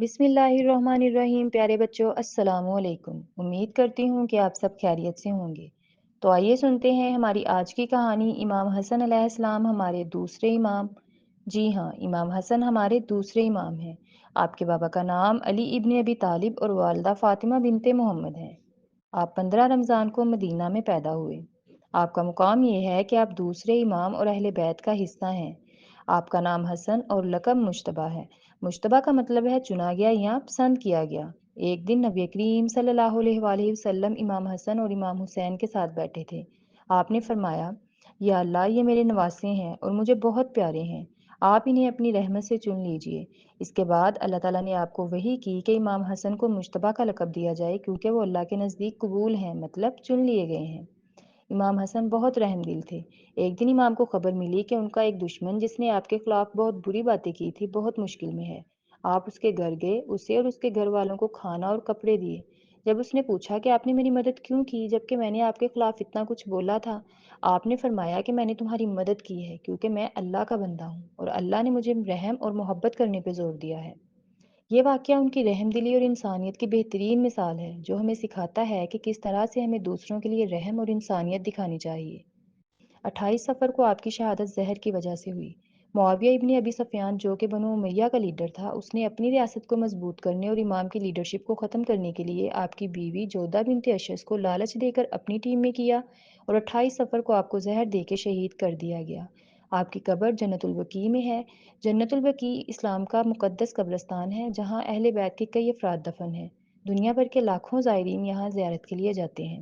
बिस्मिल्लाहिर्रहमानिर्रहीम। प्यारे बच्चों, अस्सलामु अलैकुम। उम्मीद करती हूँ कि आप सब खैरियत से होंगे। तो आइए सुनते हैं हमारी आज की कहानी। इमाम हसन अलैहिस्सलाम हमारे दूसरे इमाम। जी हाँ, इमाम हसन हमारे दूसरे इमाम हैं। आपके बाबा का नाम अली इब्न अबी तालिब और वालिदा फ़ातिमा बिनते मोहम्मद हैं। आप 15 रमज़ान को मदीना में पैदा हुए। आपका मुकाम ये है कि आप दूसरे इमाम और अहले बैत का हिस्सा हैं। आपका नाम हसन और लक़ब मुश्तबा है। मुश्तबा का मतलब है चुना गया या पसंद किया गया। एक दिन नबी करीम सल्लल्लाहु अलैहि वसल्लम इमाम हसन और इमाम हुसैन के साथ बैठे थे। आपने फरमाया, या अल्लाह, ये मेरे नवासे हैं और मुझे बहुत प्यारे हैं। आप इन्हें अपनी रहमत से चुन लीजिए। इसके बाद अल्लाह ताला ने आपको वही की कि इमाम हसन को मुश्तबा का लक़ब दिया जाए, क्योंकि वो अल्लाह के नज़दीक कबूल हैं, मतलब चुन लिए गए हैं। इमाम हसन बहुत रहमदिल थे। एक दिन इमाम को खबर मिली कि उनका एक दुश्मन, जिसने आपके खिलाफ बहुत बुरी बातें की थी, बहुत मुश्किल में है। आप उसके घर गए, उसे और उसके घर वालों को खाना और कपड़े दिए। जब उसने पूछा कि आपने मेरी मदद क्यों की, जबकि मैंने आपके खिलाफ इतना कुछ बोला था, आपने फरमाया कि मैंने तुम्हारी मदद की है क्योंकि मैं अल्लाह का बंदा हूँ और अल्लाह ने मुझे रहम और मोहब्बत करने पर जोर दिया है। ये वाक़या उनकी रहमदिली और इंसानियत की बेहतरीन मिसाल है, जो हमें सिखाता है कि किस तरह से हमें दूसरों के लिए रहम और इंसानियत दिखानी चाहिए। 28 सफ़र को आपकी शहादत ज़हर की वजह से हुई। मुआविया इब्न अबी सफ़ियान, जो कि बनु उमय्या का लीडर था, उसने अपनी रियासत को मजबूत करने और इमाम की लीडरशिप को ख़त्म करने के लिए आपकी बीवी जोधा बिनत अशस को लालच देकर अपनी टीम में किया और 28 सफ़र को आपको जहर दे के शहीद कर दिया गया। आपकी कब्र जन्नतुल बकी में है। जन्नतुल बकी इस्लाम का मुक़द्दस कब्रिस्तान है, जहाँ अहले बैत के कई अफराद दफन हैं। दुनिया भर के लाखों ज़ायरीन यहाँ ज़ियारत के लिए जाते हैं।